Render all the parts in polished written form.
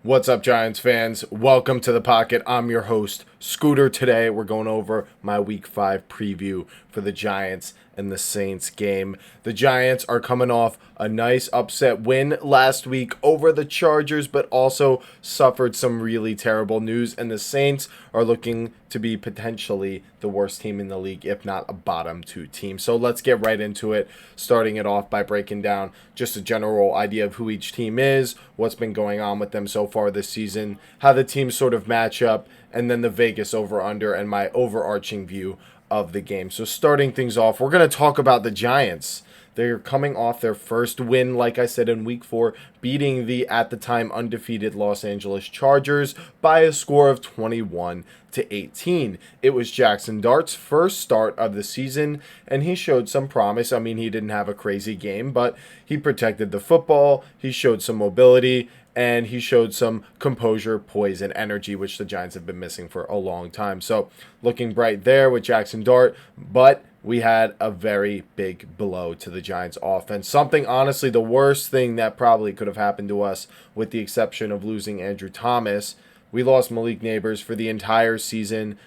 What's up, Giants fans? Welcome to the pocket. I'm your host, Scooter. Today, we're going over my Week 5 preview for the Giants and the Saints game. The Giants are coming off a nice upset win last week over the Chargers, but also suffered some really terrible news. And the Saints are looking to be potentially the worst team in the league, if not a bottom two team. So let's get right into it, starting it off by breaking down just a general idea of who each team is, what's been going on with them so far this season, how the teams sort of match up, and then the Vegas over-under and my overarching view of the game. So starting things off, we're going to talk about the Giants. They're coming off their first win, like I said, in Week 4, beating the, at the time, undefeated Los Angeles Chargers by a score of 21-18. It was Jaxson Dart's first start of the season, and he showed some promise. I mean, he didn't have a crazy game, but he protected the football, he showed some mobility, and he showed some composure, poise, and energy, which the Giants have been missing for a long time. So looking bright there with Jaxson Dart, but we had a very big blow to the Giants offense. Something, honestly, the worst thing that probably could have happened to us, with the exception of losing Andrew Thomas. We lost Malik Neighbors for the entire season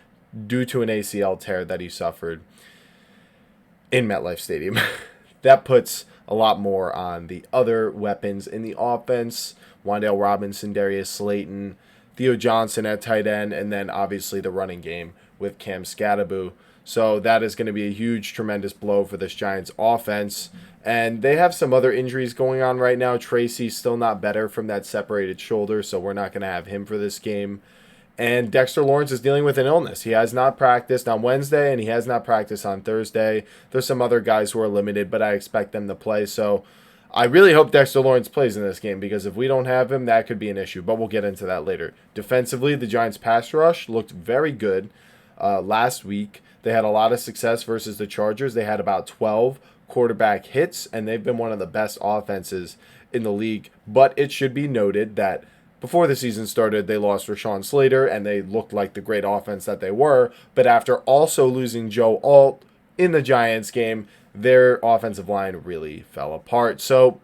due to an ACL tear that he suffered in MetLife Stadium. That puts a lot more on the other weapons in the offense. Wan'Dale Robinson, Darius Slayton, Theo Johnson at tight end, and then obviously the running game with Cam Scatterbo. So that is going to be a huge, tremendous blow for this Giants offense. And they have some other injuries going on right now. Tracy's still not better from that separated shoulder, so we're not going to have him for this game. And Dexter Lawrence is dealing with an illness. He has not practiced on Wednesday, and he has not practiced on Thursday. There's some other guys who are limited, but I expect them to play. So I really hope Dexter Lawrence plays in this game, because if we don't have him, that could be an issue. But we'll get into that later. Defensively, the Giants' pass rush looked very good last week. They had a lot of success versus the Chargers. They had about 12 quarterback hits, and they've been one of the best offenses in the league. But it should be noted that before the season started, they lost Rashawn Slater, and they looked like the great offense that they were. But after also losing Joe Alt in the Giants game, their offensive line really fell apart. So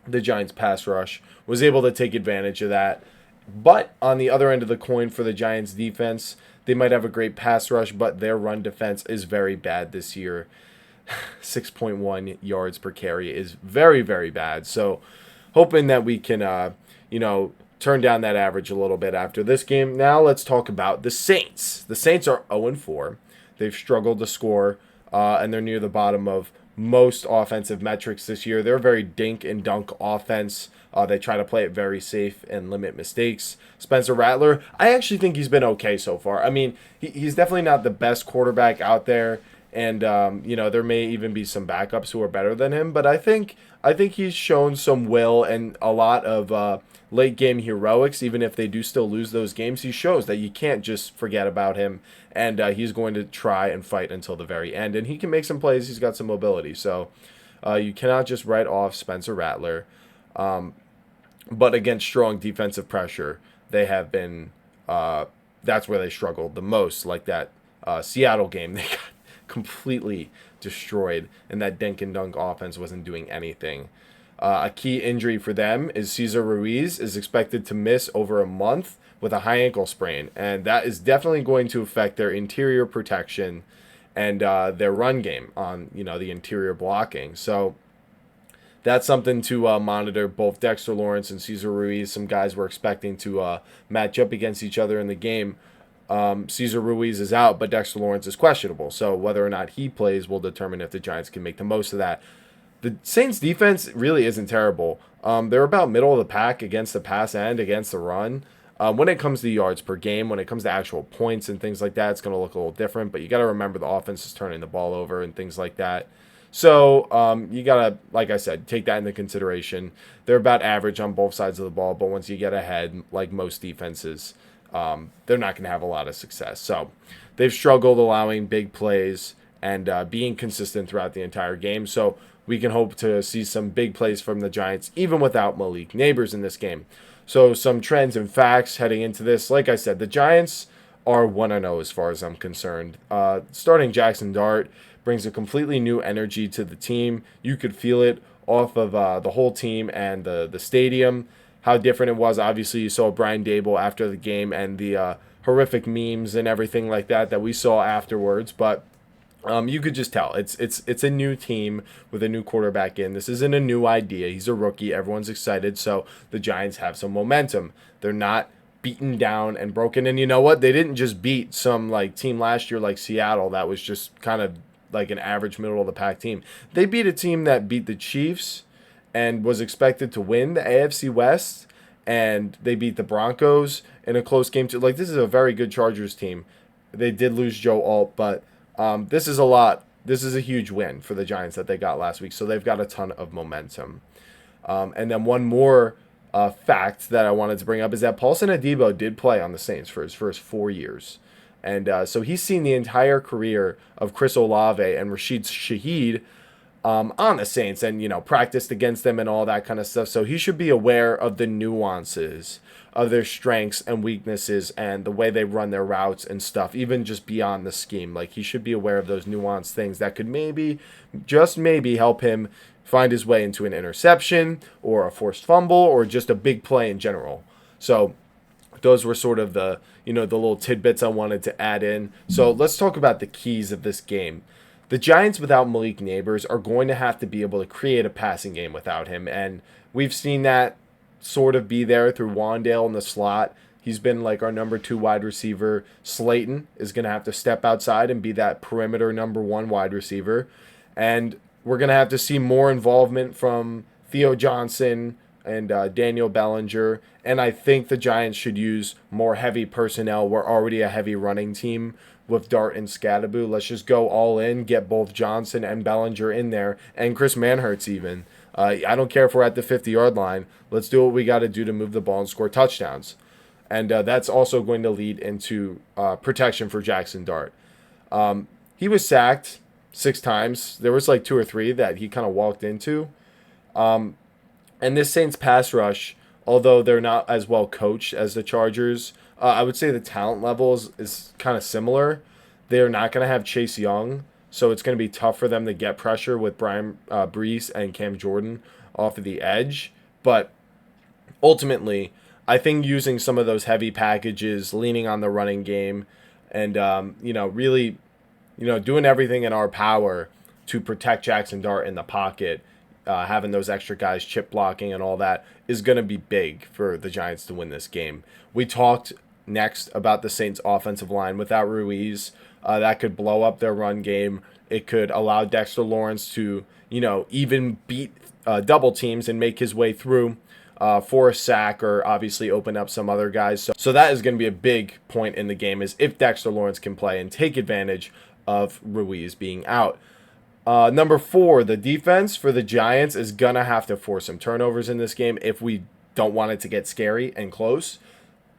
the Giants' pass rush was able to take advantage of that. But on the other end of the coin for the Giants' defense, they might have a great pass rush, but their run defense is very bad this year. 6.1 yards per carry is very, very bad. So hoping that we can, turn down that average a little bit after this game. Now let's talk about the Saints. The Saints are 0-4. They've struggled to score, and they're near the bottom of most offensive metrics this year. They're a very dink and dunk offense. They try to play it very safe and limit mistakes. Spencer Rattler, I actually think he's been okay so far. I mean, he's definitely not the best quarterback out there, and there may even be some backups who are better than him. But I think he's shown some will and a lot of late game heroics. Even if they do still lose those games, he shows that you can't just forget about him, and he's going to try and fight until the very end. And he can make some plays. He's got some mobility, so you cannot just write off Spencer Rattler. But against strong defensive pressure, they have been that's where they struggled the most. Like that Seattle game, they got completely destroyed, and that dink and dunk offense wasn't doing anything. A key injury for them is Cesar Ruiz is expected to miss over a month with a high ankle sprain, and that is definitely going to affect their interior protection and their run game on the interior blocking. So that's something to monitor. Both Dexter Lawrence and Cesar Ruiz, some guys we're expecting to match up against each other in the game. Cesar Ruiz is out, but Dexter Lawrence is questionable. So whether or not he plays will determine if the Giants can make the most of that. The Saints defense really isn't terrible. They're about middle of the pack against the pass and against the run. When it comes to yards per game, when it comes to actual points and things like that, it's going to look a little different. But you got to remember the offense is turning the ball over and things like that. So you got to, like I said, take that into consideration. They're about average on both sides of the ball, but once you get ahead, like most defenses, they're not going to have a lot of success. So they've struggled allowing big plays and being consistent throughout the entire game. So we can hope to see some big plays from the Giants, even without Malik Neighbors in this game. So some trends and facts heading into this. Like I said, the Giants are 1-0 as far as I'm concerned. Starting Jaxson Dart brings a completely new energy to the team. You could feel it off of the whole team and the stadium. how different it was. Obviously, you saw Brian Dable after the game and the horrific memes and everything like that we saw afterwards. But you could just tell it's a new team with a new quarterback in. This isn't a new idea. He's a rookie. Everyone's excited. So the Giants have some momentum. They're not beaten down and broken. And you know what? They didn't just beat some like team last year like Seattle that was just kind of like an average middle of the pack team. They beat a team that beat the Chiefs and was expected to win the AFC West, and they beat the Broncos in a close game too. Like, this is a very good Chargers team. They did lose Joe Alt, but this is a lot. This is a huge win for the Giants that they got last week, so they've got a ton of momentum. And then one more fact that I wanted to bring up is that Paulson Adebo did play on the Saints for his first 4 years. And so he's seen the entire career of Chris Olave and Rashid Shaheed on the Saints and, practiced against them and all that kind of stuff. So he should be aware of the nuances of their strengths and weaknesses and the way they run their routes and stuff, even just beyond the scheme. Like, he should be aware of those nuanced things that could maybe, just maybe, help him find his way into an interception or a forced fumble or just a big play in general. So those were sort of the little tidbits I wanted to add in. So let's talk about the keys of this game. The Giants without Malik Neighbors are going to have to be able to create a passing game without him. And we've seen that sort of be there through Wandale in the slot. He's been like our number 2 wide receiver. Slayton is going to have to step outside and be that perimeter number 1 wide receiver. And we're going to have to see more involvement from Theo Johnson and Daniel Bellinger. And I think the Giants should use more heavy personnel. We're already a heavy running team with Dart and Scadaboo. Let's just go all in, get both Johnson and Bellinger in there, and Chris Manhertz even. I don't care if we're at the 50-yard line. Let's do what we got to do to move the ball and score touchdowns. And that's also going to lead into protection for Jaxson Dart. He was sacked 6 times. There was like 2 or 3 that he kind of walked into. And this Saints pass rush, although they're not as well coached as the Chargers, I would say the talent level is kind of similar. They're not going to have Chase Young, so it's going to be tough for them to get pressure with Brian Brees and Cam Jordan off of the edge. But ultimately, I think using some of those heavy packages, leaning on the running game, and really, doing everything in our power to protect Jaxson Dart in the pocket, having those extra guys chip blocking and all that is going to be big for the Giants to win this game. We talked next about the Saints offensive line without Ruiz. That could blow up their run game. It could allow Dexter Lawrence to, even beat double teams and make his way through for a sack, or obviously open up some other guys. So that is going to be a big point in the game, is if Dexter Lawrence can play and take advantage of Ruiz being out. Number 4, the defense for the Giants is going to have to force some turnovers in this game if we don't want it to get scary and close.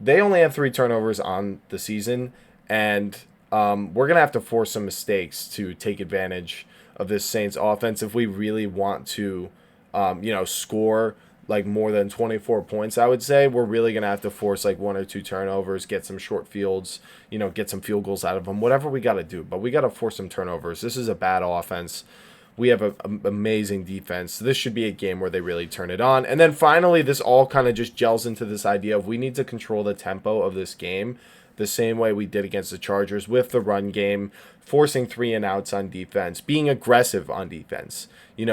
They only have 3 turnovers on the season, and we're going to have to force some mistakes to take advantage of this Saints offense if we really want to, score like more than 24 points. I would say we're really going to have to force like 1 or 2 turnovers, get some short fields, get some field goals out of them, whatever we got to do. But we got to force some turnovers. This is a bad offense. We have an amazing defense. This should be a game where they really turn it on. And then finally, this all kind of just gels into this idea of we need to control the tempo of this game the same way we did against the Chargers with the run game, forcing 3 and outs on defense, being aggressive on defense,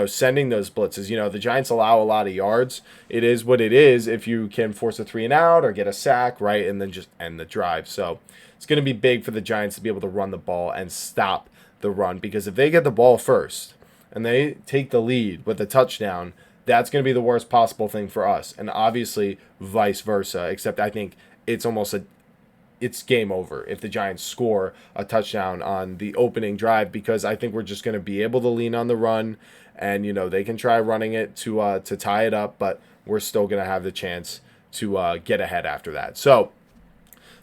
sending those blitzes. The Giants allow a lot of yards. It is what it is if you can force a 3 and out or get a sack, right, and then just end the drive. So it's going to be big for the Giants to be able to run the ball and stop the run, because if they get the ball first and they take the lead with a touchdown, that's going to be the worst possible thing for us. And obviously vice versa, except I think it's game over if the Giants score a touchdown on the opening drive, because I think we're just going to be able to lean on the run, and they can try running it to tie it up, but we're still going to have the chance to get ahead after that. So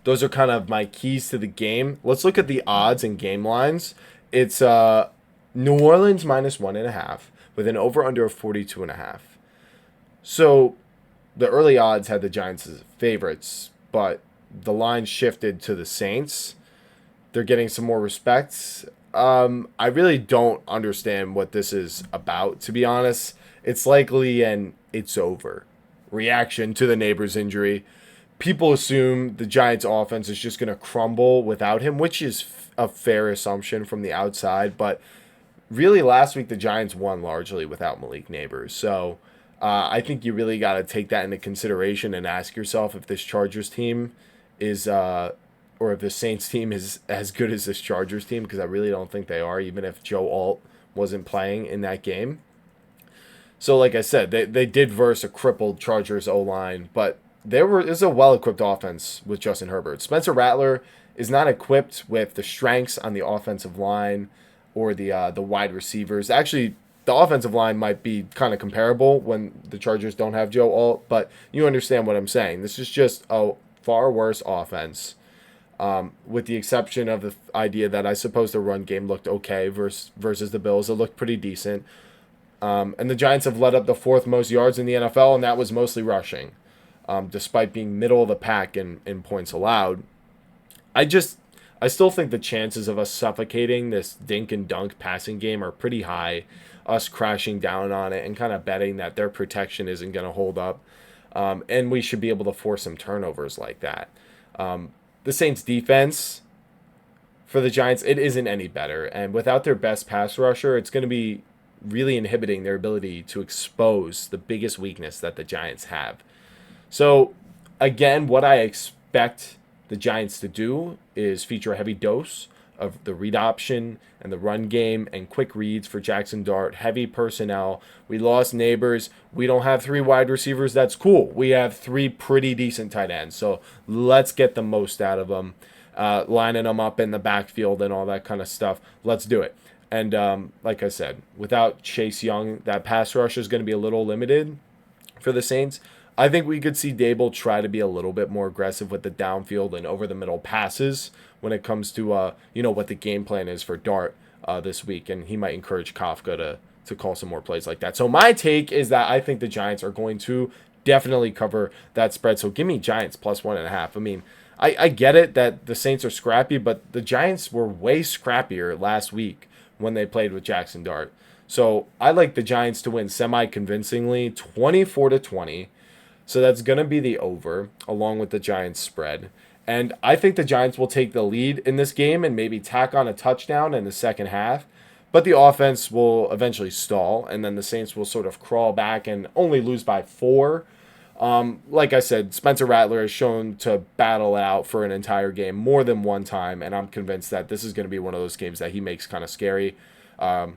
those are kind of my keys to the game. Let's look at the odds and game lines. It's New Orleans minus 1.5 with an over-under of 42.5. So the early odds had the Giants as favorites, but the line shifted to the Saints. They're getting some more respect. I really don't understand what this is about, to be honest. It's likely and it's over, reaction to the neighbor's injury. People assume the Giants' offense is just going to crumble without him, which is a fair assumption from the outside. But really, last week the Giants won largely without Malik Neighbors. So I think you really got to take that into consideration and ask yourself if this Chargers team is, or if the Saints team is as good as this Chargers team, because I really don't think they are, even if Joe Alt wasn't playing in that game. So, like I said, they did verse a crippled Chargers O-line, but is a well-equipped offense with Justin Herbert. Spencer Rattler is not equipped with the strengths on the offensive line or the wide receivers. Actually, the offensive line might be kind of comparable when the Chargers don't have Joe Alt, but you understand what I'm saying. This is just a far worse offense, with the exception of the idea that I suppose the run game looked okay versus the Bills. It looked pretty decent. And the Giants have led up the fourth most yards in the NFL, and that was mostly rushing, despite being middle of the pack in points allowed. I still think the chances of us suffocating this dink and dunk passing game are pretty high, us crashing down on it and kind of betting that their protection isn't going to hold up. And we should be able to force some turnovers like that. The Saints defense for the Giants, it isn't any better. And without their best pass rusher, it's going to be really inhibiting their ability to expose the biggest weakness that the Giants have. So, again, what I expect the Giants to do is feature a heavy dose of the read option and the run game and quick reads for Jaxson Dart, heavy personnel. We lost Neighbors. We don't have 3 wide receivers. That's cool. We have 3 pretty decent tight ends. So let's get the most out of them, lining them up in the backfield and all that kind of stuff. Let's do it. And like I said, without Chase Young, that pass rush is going to be a little limited for the Saints. I think we could see Dable try to be a little bit more aggressive with the downfield and over-the-middle passes when it comes to what the game plan is for Dart this week, and he might encourage Kafka to call some more plays like that. So my take is that I think the Giants are going to definitely cover that spread. So give me Giants plus 1.5. I mean, I get it that the Saints are scrappy, but the Giants were way scrappier last week when they played with Jaxson Dart. So I like the Giants to win semi-convincingly, 24-20. So that's going to be the over, along with the Giants spread. And I think the Giants will take the lead in this game and maybe tack on a touchdown in the second half. But the offense will eventually stall, and then the Saints will sort of crawl back and only lose by 4. Like I said, Spencer Rattler has shown to battle out for an entire game more than one time, and I'm convinced that this is going to be one of those games that he makes kind of scary. And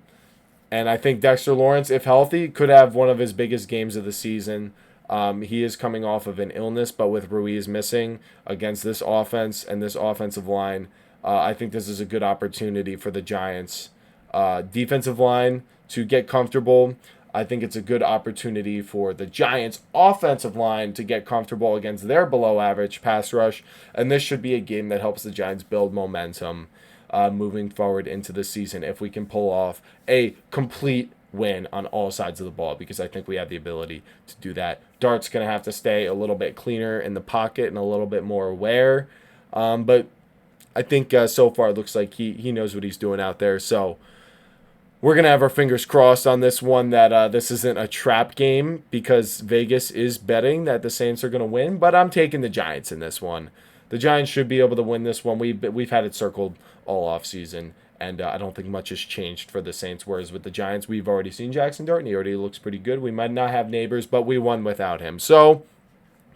I think Dexter Lawrence, if healthy, could have one of his biggest games of the season. He is coming off of an illness, but with Ruiz missing against this offense and this offensive line, I think this is a good opportunity for the Giants' defensive line to get comfortable. I think it's a good opportunity for the Giants' offensive line to get comfortable against their below-average pass rush, and this should be a game that helps the Giants build momentum moving forward into the season if we can pull off a complete win on all sides of the ball, because I think we have the ability to do that. Dart's going to have to stay a little bit cleaner in the pocket and a little bit more aware, but I think so far it looks like he knows what he's doing out there. So we're going to have our fingers crossed on this one that this isn't a trap game, because Vegas is betting that the Saints are going to win, but I'm taking the Giants in this one. The Giants should be able to win this one. We've had it circled all offseason, and I don't think much has changed for the Saints, whereas with the Giants, we've already seen Jaxson Dart, and he already looks pretty good. We might not have Neighbors, but we won without him. So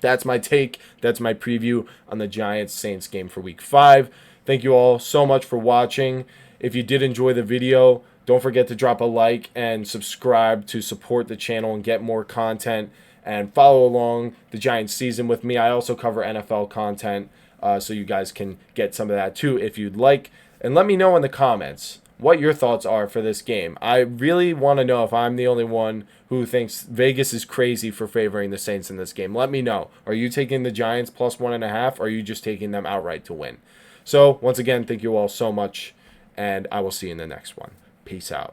that's my take. That's my preview on the Giants-Saints game for Week 5. Thank you all so much for watching. If you did enjoy the video, don't forget to drop a like and subscribe to support the channel and get more content, and follow along the Giants season with me. I also cover NFL content, so you guys can get some of that too if you'd like. And let me know in the comments what your thoughts are for this game. I really want to know if I'm the only one who thinks Vegas is crazy for favoring the Saints in this game. Let me know. Are you taking the Giants plus 1.5, or are you just taking them outright to win? So, once again, thank you all so much, and I will see you in the next one. Peace out.